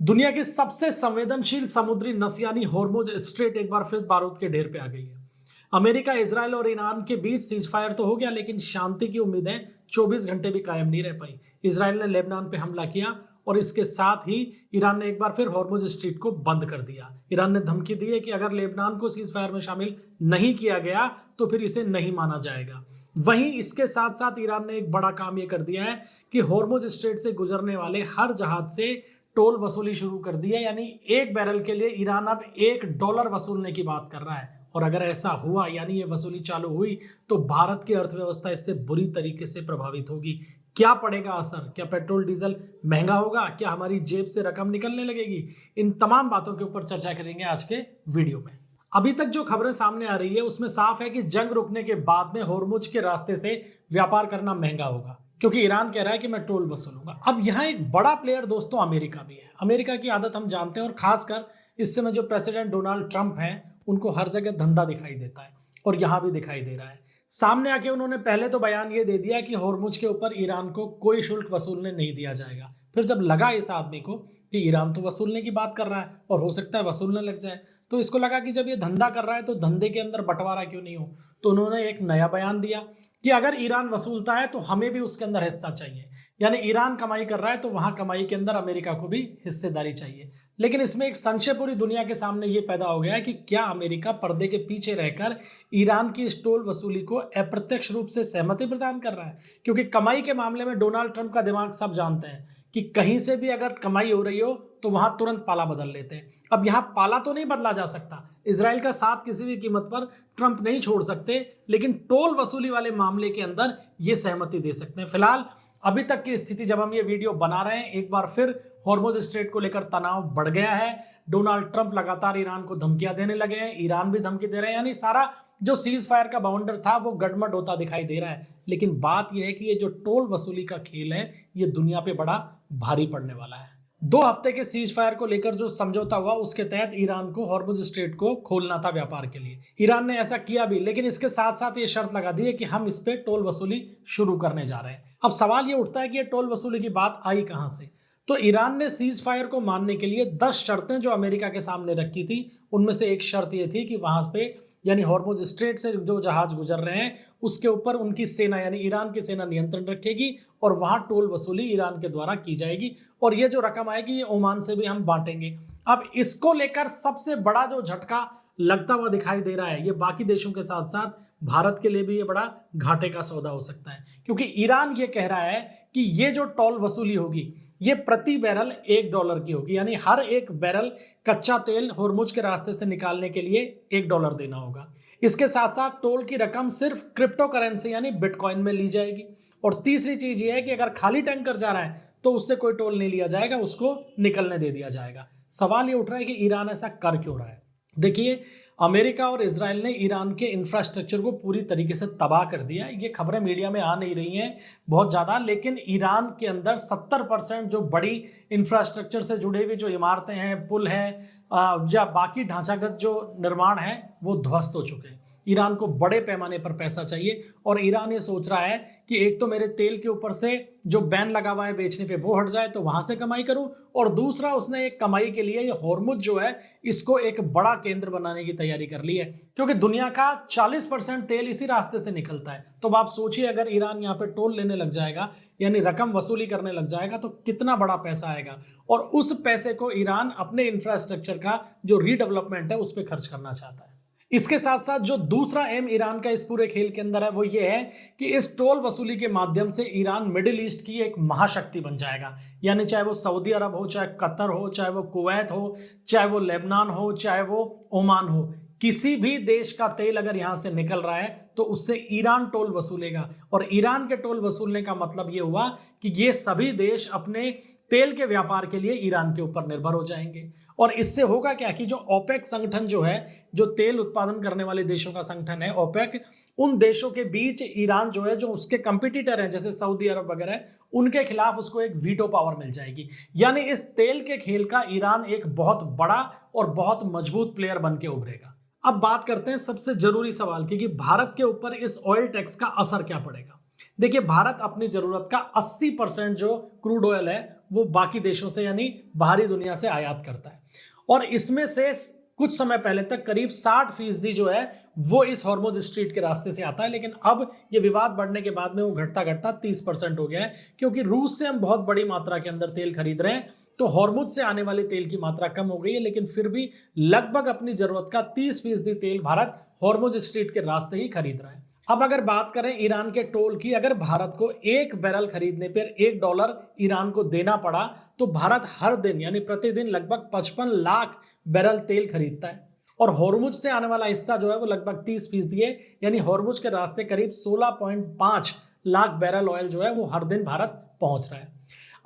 दुनिया की सबसे संवेदनशील समुद्री नस यानी हॉर्मुज स्ट्रेट एक बार फिर बारूद के ढेर पे आ गई है। अमेरिका, इजराइल और ईरान के बीच सीज फायर तो हो गया, लेकिन शांति की उम्मीदें 24 घंटे भी कायम नहीं रह पाई। इजराइल ने लेबनान पे हमला किया और इसके साथ ही ईरान ने एक बार फिर हॉर्मुज स्ट्रेट को बंद कर दिया। ईरान ने धमकी दी है कि अगर लेबनान को सीज फायर में शामिल नहीं किया गया तो फिर इसे नहीं माना जाएगा। वहीं इसके साथ साथ ईरान ने एक बड़ा काम यह कर दिया है कि हॉर्मुज स्ट्रेट से गुजरने वाले हर जहाज से टोल वसूली शुरू कर दी है। यानी एक बैरल के लिए ईरान अब $1 वसूलने की बात कर रहा है। और अगर ऐसा हुआ, यानी ये वसूली चालू हुई, तो भारत की अर्थव्यवस्था इससे बुरी तरीके से प्रभावित होगी। क्या पड़ेगा असर? क्या पेट्रोल डीजल महंगा होगा? क्या हमारी जेब से रकम निकलने लगेगी? इन तमाम बातों के ऊपर चर्चा करेंगे आज के वीडियो में। अभी तक जो खबरें सामने आ रही है उसमें साफ है कि जंग रुकने के बाद में हॉर्मुज के रास्ते से व्यापार करना महंगा होगा, क्योंकि ईरान कह रहा है कि मैं टोल वसूलूंगा। अब यहाँ एक बड़ा प्लेयर दोस्तों अमेरिका भी है। अमेरिका की आदत हम जानते हैं, और खासकर इस समय जो प्रेसिडेंट डोनाल्ड ट्रंप हैं उनको हर जगह धंधा दिखाई देता है, और यहाँ भी दिखाई दे रहा है। सामने आके उन्होंने पहले तो बयान ये दे दिया कि हॉर्मुज के ऊपर ईरान को कोई शुल्क वसूलने नहीं दिया जाएगा। फिर जब लगा इस आदमी को कि ईरान तो वसूलने की बात कर रहा है और हो सकता है वसूलने लग जाए, तो इसको लगा कि जब ये धंधा कर रहा है तो धंधे के अंदर बंटवारा क्यों नहीं हो। तो उन्होंने एक नया बयान दिया कि अगर ईरान वसूलता है तो हमें भी उसके अंदर हिस्सा चाहिए। यानी ईरान कमाई कर रहा है तो वहां कमाई के अंदर अमेरिका को भी हिस्सेदारी चाहिए। लेकिन इसमें एक संशय पूरी दुनिया के सामने ये पैदा हो गया है कि क्या अमेरिका पर्दे के पीछे रहकर ईरान की इस टोल वसूली को अप्रत्यक्ष रूप से सहमति प्रदान कर रहा है। क्योंकि कमाई के मामले में डोनाल्ड ट्रंप का दिमाग सब जानते हैं कि कहीं से भी अगर कमाई हो रही हो तो वहां तुरंत पाला बदल लेते हैं। अब यहाँ पाला तो नहीं बदला जा सकता, इसराइल का साथ किसी भी कीमत पर ट्रंप नहीं छोड़ सकते, लेकिन टोल वसूली वाले मामले के अंदर ये सहमति दे सकते हैं। फिलहाल अभी तक की स्थिति, जब हम ये वीडियो बना रहे हैं, एक बार फिर हॉर्मुज स्ट्रेट को लेकर तनाव बढ़ गया है। डोनाल्ड ट्रंप लगातार ईरान को धमकियां देने लगे हैं, ईरान भी धमकी दे रहे हैं। यानी सारा जो सीज फायर का बाउंडर था वो गड़मड़ होता दिखाई दे रहा है। लेकिन बात यह है कि ये जो टोल वसूली का खेल है ये दुनिया पे बड़ा भारी पड़ने वाला है। 2 हफ्ते के सीज फायर को लेकर जो समझौता हुआ उसके तहत ईरान को हॉर्मुज स्ट्रेट को खोलना था व्यापार के लिए। ईरान ने ऐसा किया भी, लेकिन इसके साथ साथ ये शर्त लगा दी है कि हम इस पे टोल वसूली शुरू करने जा रहे हैं। अब सवाल ये उठता है कि ये टोल वसूली की बात आई कहां से। तो ईरान ने सीज फायर को मानने के लिए 10 शर्तें जो अमेरिका के सामने रखी थी, उनमें से एक शर्त ये थी कि वहां पे यानी हॉर्मुज स्ट्रेट से जो जहाज गुजर रहे हैं उसके ऊपर उनकी सेना यानी ईरान की सेना नियंत्रण रखेगी और वहां टोल वसूली ईरान के द्वारा की जाएगी, और ये जो रकम आएगी ये ओमान से भी हम बांटेंगे। अब इसको लेकर सबसे बड़ा जो झटका लगता हुआ दिखाई दे रहा है, ये बाकी देशों के साथ साथ भारत के लिए भी ये बड़ा घाटे का सौदा हो सकता है। क्योंकि ईरान ये कह रहा है कि ये जो टोल वसूली होगी ये प्रति बैरल $1 की होगी। यानी हर एक बैरल कच्चा तेल हॉर्मुज के रास्ते से निकालने के लिए $1 देना होगा। इसके साथ साथ टोल की रकम सिर्फ क्रिप्टो करेंसी यानी बिटकॉइन में ली जाएगी। और तीसरी चीज ये है कि अगर खाली टैंकर जा रहा है तो उससे कोई टोल नहीं लिया जाएगा, उसको निकलने दे दिया जाएगा। सवाल ये उठ रहा है कि ईरान ऐसा कर क्यों रहा है। देखिए, अमेरिका और इजराइल ने ईरान के इंफ्रास्ट्रक्चर को पूरी तरीके से तबाह कर दिया है। ये खबरें मीडिया में आ नहीं रही हैं बहुत ज़्यादा, लेकिन ईरान के अंदर 70% जो बड़ी इंफ्रास्ट्रक्चर से जुड़े हुए जो इमारतें हैं, पुल हैं या बाकी ढांचागत जो निर्माण है वो ध्वस्त हो चुके हैं। ईरान को बड़े पैमाने पर पैसा चाहिए, और ईरान ये सोच रहा है कि एक तो मेरे तेल के ऊपर से जो बैन लगा हुआ है बेचने पे वो हट जाए तो वहां से कमाई करूं, और दूसरा उसने एक कमाई के लिए ये हॉर्मुज जो है इसको एक बड़ा केंद्र बनाने की तैयारी कर ली है। क्योंकि दुनिया का 40% तेल इसी रास्ते से निकलता है। तो आप सोचिए, अगर ईरान यहाँ पे टोल लेने लग जाएगा यानी रकम वसूली करने लग जाएगा तो कितना बड़ा पैसा आएगा, और उस पैसे को ईरान अपने इंफ्रास्ट्रक्चर का जो रीडेवलपमेंट है उस पर खर्च करना चाहता है। इसके साथ साथ जो दूसरा एम ईरान का इस पूरे खेल के अंदर है वो ये है कि इस टोल वसूली के माध्यम से ईरान मिडिल ईस्ट की एक महाशक्ति बन जाएगा। यानी चाहे वो सऊदी अरब हो, चाहे कतर हो, चाहे वो कुवैत हो, चाहे वो लेबनान हो, चाहे वो ओमान हो, किसी भी देश का तेल अगर यहां से निकल रहा है तो उससे ईरान टोल वसूलेगा। और ईरान के टोल वसूलने का मतलब ये हुआ कि ये सभी देश अपने तेल के व्यापार के लिए ईरान के ऊपर निर्भर हो जाएंगे। और इससे होगा क्या कि जो ओपेक संगठन जो है, जो तेल उत्पादन करने वाले देशों का संगठन है ओपेक, उन देशों के बीच ईरान जो है, जो उसके कंपटीटर हैं जैसे सऊदी अरब वगैरह, उनके खिलाफ उसको एक वीटो पावर मिल जाएगी। यानी इस तेल के खेल का ईरान एक बहुत बड़ा और बहुत मजबूत प्लेयर बन के उभरेगा। अब बात करते हैं सबसे जरूरी सवाल की कि भारत के ऊपर इस ऑयल टैक्स का असर क्या पड़ेगा। देखिए, भारत अपनी जरूरत का 80% जो क्रूड ऑयल है वो बाकी देशों से यानी बाहरी दुनिया से आयात करता है। और इसमें से कुछ समय पहले तक करीब 60% जो है वो इस हॉर्मुज स्ट्रीट के रास्ते से आता है, लेकिन अब ये विवाद बढ़ने के बाद में वो घटता घटता 30% हो गया है, क्योंकि रूस से हम बहुत बड़ी मात्रा के अंदर तेल खरीद रहे हैं, तो हॉर्मुज से आने वाले तेल की मात्रा कम हो गई है, लेकिन फिर भी लगभग अपनी जरूरत का 30% तेल भारत हॉर्मुज स्ट्रीट के रास्ते ही खरीद रहा है। अब अगर बात करें ईरान के टोल की, अगर भारत को 1 बैरल खरीदने पर $1 ईरान को देना पड़ा तो भारत हर दिन यानी प्रतिदिन लगभग 55 लाख बैरल तेल खरीदता है। और हॉर्मुज से आने वाला हिस्सा जो है वो लगभग 30% है, यानी हॉर्मुज के रास्ते करीब 16.5 लाख बैरल ऑयल जो है वो हर दिन भारत पहुंच रहा है।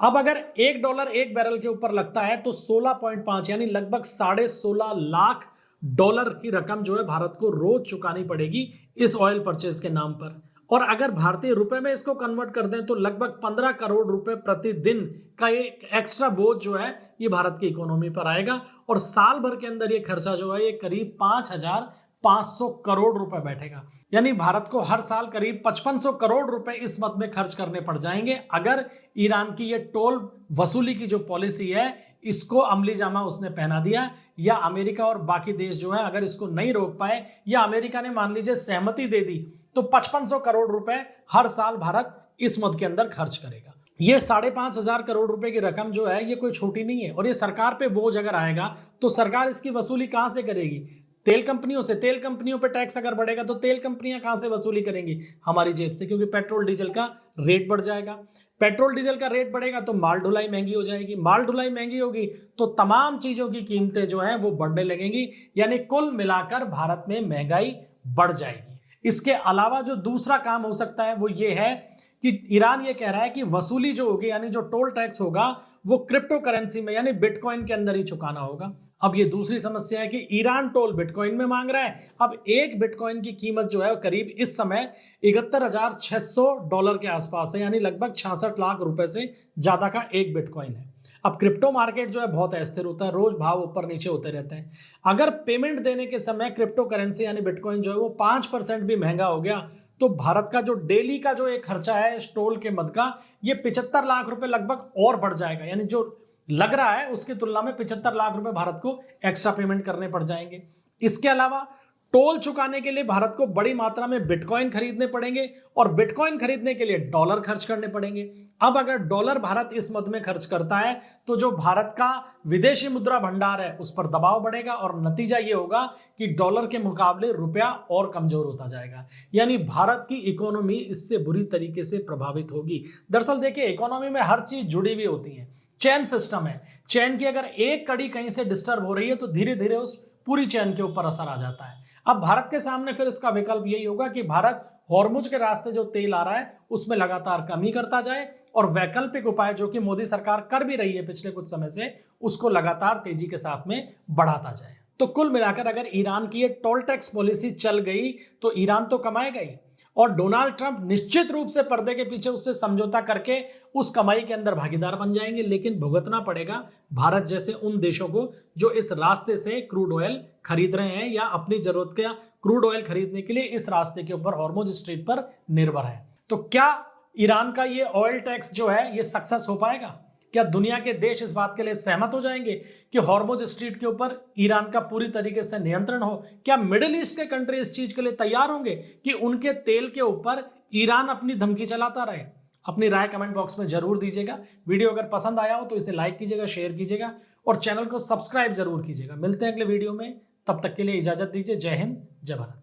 अब अगर $1 1 बैरल के ऊपर लगता है तो 16.5 यानी लगभग $16.5 लाख की रकम जो है भारत को रोज चुकानी पड़ेगी इस ऑयल परचेज के नाम पर। और अगर भारतीय रुपए में इसको कन्वर्ट कर दें तो लगभग 15 करोड़ रुपए प्रतिदिन का एक एक्स्ट्रा बोझ जो है ये भारत की इकोनॉमी पर आएगा। और साल भर के अंदर ये खर्चा जो है ये करीब 5,500 करोड़ रुपए बैठेगा, यानी भारत को हर साल करीब 5500 करोड़ रुपए इस मद में खर्च करने पड़ जाएंगे अगर ईरान की ये टोल वसूली की जो पॉलिसी है इसको अमली जामा उसने पहना दिया, या अमेरिका और बाकी देश जो है अगर इसको नहीं रोक पाए, या अमेरिका ने मान लीजिए सहमति दे दी, तो 5500 करोड़ रुपए हर साल भारत इस मद के अंदर खर्च करेगा। ये 5,500 करोड़ रुपए की रकम जो है ये कोई छोटी नहीं है, और ये सरकार पे बोझ अगर आएगा तो सरकार इसकी वसूली कहां से करेगी? तेल कंपनियों से। तेल कंपनियों पे टैक्स अगर बढ़ेगा तो तेल कंपनियां कहां से वसूली करेंगी? हमारी जेब से, क्योंकि पेट्रोल डीजल का रेट बढ़ जाएगा। पेट्रोल डीजल का रेट बढ़ेगा तो माल ढुलाई महंगी हो जाएगी, माल ढुलाई महंगी होगी तो तमाम चीजों की कीमतें जो हैं वो बढ़ने लगेंगी, यानी कुल मिलाकर भारत में महंगाई बढ़ जाएगी। इसके अलावा जो दूसरा काम हो सकता है वो ये है कि ईरान ये कह रहा है कि वसूली जो होगी यानी जो टोल टैक्स होगा वो क्रिप्टो करेंसी में यानी बिटकॉइन के अंदर ही चुकाना होगा। अब ये दूसरी समस्या है कि ईरान टोल बिटकॉइन में मांग रहा है। अब एक बिटकॉइन की कीमत जो है करीब इस समय $71,600 के आसपास है, यानी लगभग 66 लाख रुपए से ज्यादा का एक बिटकॉइन है। अब क्रिप्टो मार्केट जो है बहुत अस्थिर होता है, रोज भाव ऊपर नीचे होते रहते हैं। अगर पेमेंट देने के समय क्रिप्टो करेंसी यानी बिटकॉइन जो है वो 5% भी महंगा हो गया तो भारत का जो डेली का जो एक खर्चा है इस टोल के मद का, ये 75 लाख रुपए लगभग और बढ़ जाएगा, यानी जो लग रहा है उसकी तुलना में 75 लाख रुपए भारत को एक्स्ट्रा पेमेंट करने पड़ जाएंगे। इसके अलावा टोल चुकाने के लिए भारत को बड़ी मात्रा में बिटकॉइन खरीदने पड़ेंगे, और बिटकॉइन खरीदने के लिए डॉलर खर्च करने पड़ेंगे। अब अगर डॉलर भारत इस मद में खर्च करता है तो जो भारत का विदेशी मुद्रा भंडार है उस पर दबाव बढ़ेगा, और नतीजा ये होगा कि डॉलर के मुकाबले रुपया और कमजोर होता जाएगा, यानी भारत की इकोनॉमी इससे बुरी तरीके से प्रभावित होगी। दरअसल देखिए, इकोनॉमी में हर चीज जुड़ी हुई होती है, चेन सिस्टम है। चेन की अगर एक कड़ी कहीं से डिस्टर्ब हो रही है तो धीरे धीरे उस पूरी चेन के ऊपर असर आ जाता है। अब भारत के सामने फिर इसका विकल्प यही होगा कि भारत हॉर्मुज के रास्ते जो तेल आ रहा है उसमें लगातार कमी करता जाए, और वैकल्पिक उपाय जो कि मोदी सरकार कर भी रही है पिछले कुछ समय से, उसको लगातार तेजी के साथ में बढ़ाता जाए। तो कुल मिलाकर अगर ईरान की ये टोल टैक्स पॉलिसी चल गई तो ईरान तो कमाएगा ही, और डोनाल्ड ट्रंप निश्चित रूप से पर्दे के पीछे उससे समझौता करके उस कमाई के अंदर भागीदार बन जाएंगे, लेकिन भुगतना पड़ेगा भारत जैसे उन देशों को जो इस रास्ते से क्रूड ऑयल खरीद रहे हैं या अपनी जरूरत का क्रूड ऑयल खरीदने के लिए इस रास्ते के ऊपर हॉर्मुज स्ट्रीट पर निर्भर है। तो क्या ईरान का ये ऑयल टैक्स जो है ये सक्सेस हो पाएगा? क्या दुनिया के देश इस बात के लिए सहमत हो जाएंगे कि हॉर्मुज स्ट्रीट के ऊपर ईरान का पूरी तरीके से नियंत्रण हो? क्या मिडिल ईस्ट के कंट्री इस चीज के लिए तैयार होंगे कि उनके तेल के ऊपर ईरान अपनी धमकी चलाता रहे? अपनी राय कमेंट बॉक्स में जरूर दीजिएगा। वीडियो अगर पसंद आया हो तो इसे लाइक कीजिएगा, शेयर कीजिएगा, और चैनल को सब्सक्राइब जरूर कीजिएगा। मिलते हैं अगले वीडियो में, तब तक के लिए इजाजत दीजिए। जय हिंद, जय भारत।